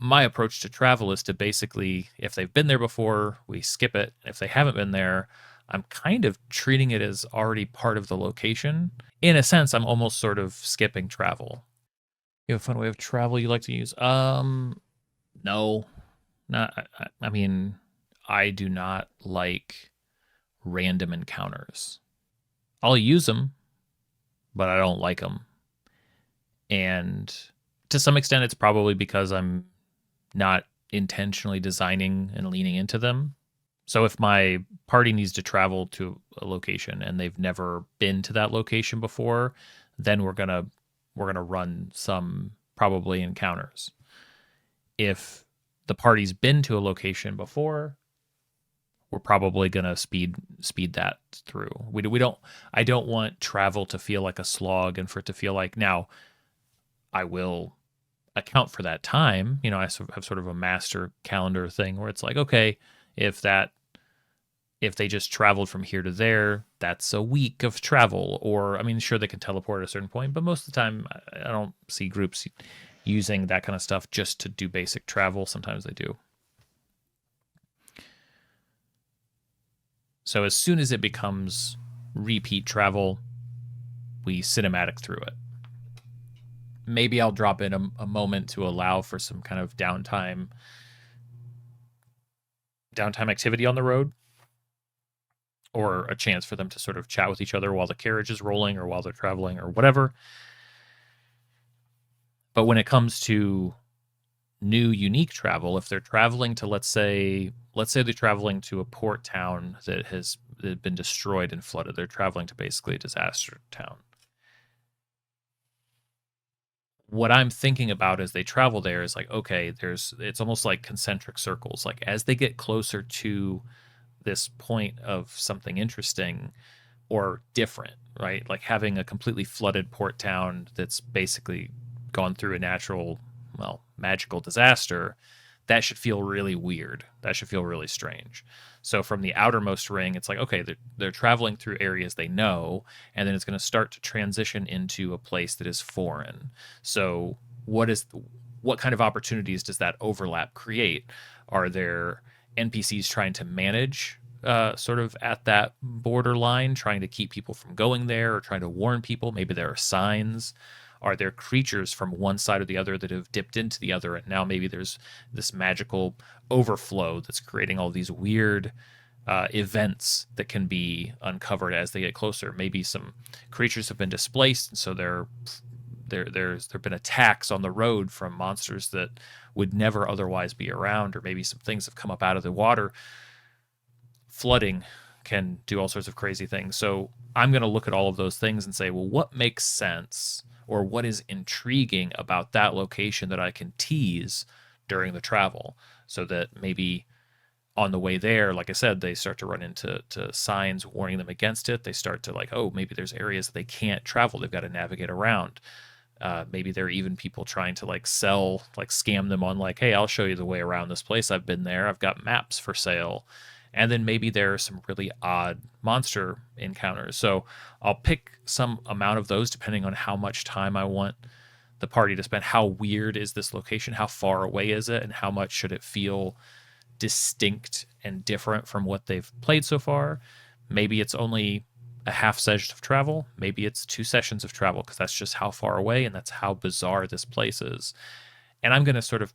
my approach to travel is to basically, if they've been there before, we skip it. If they haven't been there, I'm kind of treating it as already part of the location. In a sense, I'm almost sort of skipping travel. You have a fun way of travel you like to use? No, not. I mean, I do not like random encounters. I'll use them, but I don't like them. And to some extent, it's probably because I'm not intentionally designing and leaning into them. So if my party needs to travel to a location and they've never been to that location before, then we're gonna run some probably encounters. If the party's been to a location before, we're probably gonna speed that through. We don't. I don't want travel to feel like a slog and for it to feel like now I will account for that time. You know, I have sort of a master calendar thing where it's like, okay, if that if they just traveled from here to there, that's a week of travel. Or I mean, sure they can teleport at a certain point, but most of the time I don't see groups using that kind of stuff just to do basic travel. Sometimes they do. So as soon as it becomes repeat travel, we cinematic through it. Maybe I'll drop in a moment to allow for some kind of downtime activity on the road, or a chance for them to sort of chat with each other while the carriage is rolling or while they're traveling or whatever. But when it comes to new unique travel, if they're traveling to let's say they're traveling to a port town that has been destroyed and flooded, they're traveling to basically a disaster town. What I'm thinking about as they travel there is like, okay, it's almost like concentric circles. Like as they get closer to this point of something interesting or different, right? Like having a completely flooded port town that's basically gone through a natural, well, magical disaster, that should feel really weird. That should feel really strange. So from the outermost ring, it's like, okay, they're traveling through areas they know, and then it's going to start to transition into a place that is foreign. So what kind of opportunities does that overlap create? Are there NPCs trying to manage sort of at that borderline, trying to keep people from going there or trying to warn people? Maybe there are signs. Are there creatures from one side or the other that have dipped into the other, and now maybe there's this magical overflow that's creating all these weird events that can be uncovered as they get closer? Maybe some creatures have been displaced, and so there've been attacks on the road from monsters that would never otherwise be around, or maybe some things have come up out of the water. Flooding can do all sorts of crazy things. So I'm going to look at all of those things and say, well, what makes sense or what is intriguing about that location that I can tease during the travel, so that maybe on the way there, like I said, they start to run into signs warning them against it. They start to like, oh, maybe there's areas that they can't travel. They've got to navigate around. Maybe there are even people trying to like sell, like scam them on like, hey, I'll show you the way around this place. I've been there. I've got maps for sale. And then maybe there are some really odd monster encounters. So I'll pick some amount of those depending on how much time I want the party to spend. How weird is this location? How far away is it? And how much should it feel distinct and different from what they've played so far? Maybe it's only a half session of travel. Maybe it's 2 sessions of travel because that's just how far away and that's how bizarre this place is. And I'm going to sort of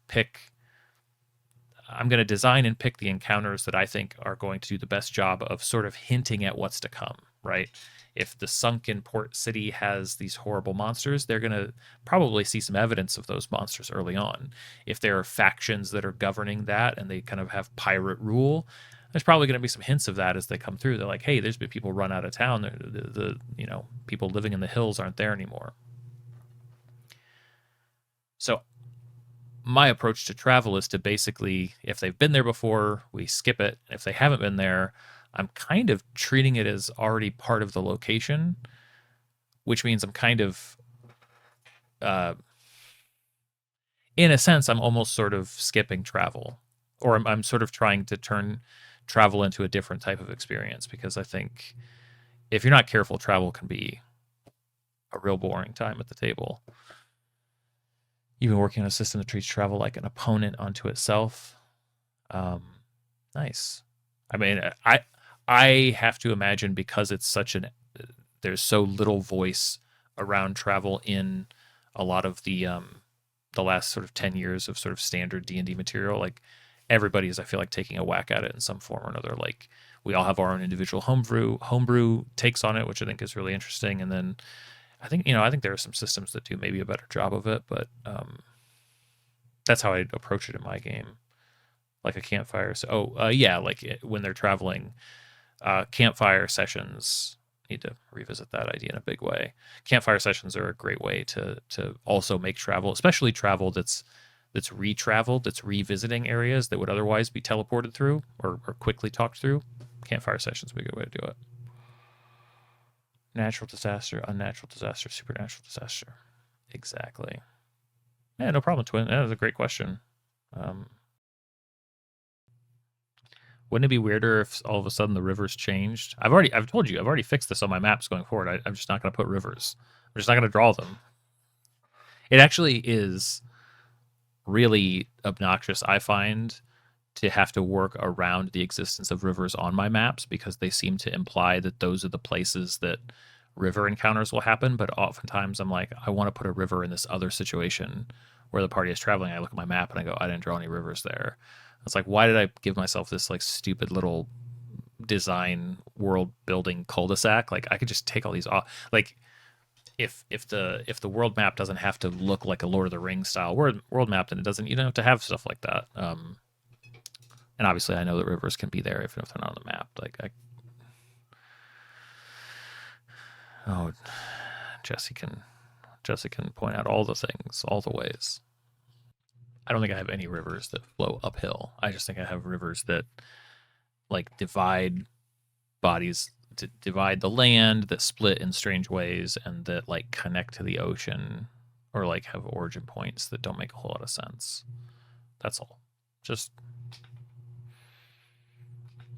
I'm going to design and pick the encounters that I think are going to do the best job of sort of hinting at what's to come, right? If the sunken port city has these horrible monsters, they're going to probably see some evidence of those monsters early on. If there are factions that are governing that and they kind of have pirate rule, there's probably going to be some hints of that as they come through. They're like, hey, there's been people run out of town. The people living in the hills aren't there anymore. So my approach to travel is to basically, if they've been there before, we skip it. If they haven't been there, I'm kind of treating it as already part of the location, which means I'm kind of, uh, in a sense, I'm almost sort of skipping travel, or I'm sort of trying to turn travel into a different type of experience, because I think if you're not careful, travel can be a real boring time at the table. You've been working on a system that treats travel like an opponent unto itself. Um, nice. I mean, I have to imagine because it's such an there's so little voice around travel in a lot of the last sort of 10 years of sort of standard D&D material. Like everybody is, I feel like, taking a whack at it in some form or another. Like we all have our own individual homebrew takes on it, which I think is really interesting. And then I think there are some systems that do maybe a better job of it, but that's how I approach it in my game. Like a campfire. So, yeah, like when they're traveling, campfire sessions. Need to revisit that idea in a big way. Campfire sessions are a great way to also make travel, especially travel that's retraveled, that's revisiting areas that would otherwise be teleported through or quickly talked through. Campfire sessions would be a good way to do it. Natural disaster, unnatural disaster, supernatural disaster. Exactly. Yeah, no problem, Twin. That was a great question. Wouldn't it be weirder if all of a sudden the rivers changed? I've told you, I've already fixed this on my maps going forward. I'm just not going to put rivers. I'm just not going to draw them. It actually is really obnoxious, I find, to have to work around the existence of rivers on my maps because they seem to imply that those are the places that river encounters will happen. But oftentimes I'm like, I want to put a river in this other situation where the party is traveling. I look at my map and I go, I didn't draw any rivers there. It's like, why did I give myself this like stupid little design world building cul-de-sac? Like I could just take all these off. Like if the world map doesn't have to look like a Lord of the Rings style world map, then it doesn't. You don't have to have stuff like that. And obviously, I know that rivers can be there even if they're not on the map. Oh, Jesse can point out all the things, all the ways. I don't think I have any rivers that flow uphill. I just think I have rivers that like divide bodies, divide the land, that split in strange ways, and that like connect to the ocean or like have origin points that don't make a whole lot of sense. That's all. Just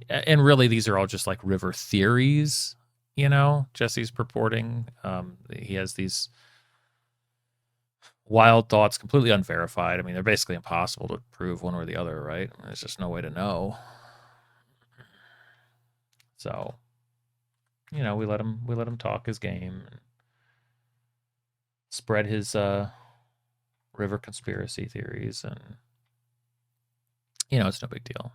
and really these are all just like river theories, Jesse's purporting. He has these wild thoughts, completely unverified. I mean, they're basically impossible to prove one or the other, right? There's just no way to know. So, we let him talk his game and spread his river conspiracy theories, and it's no big deal.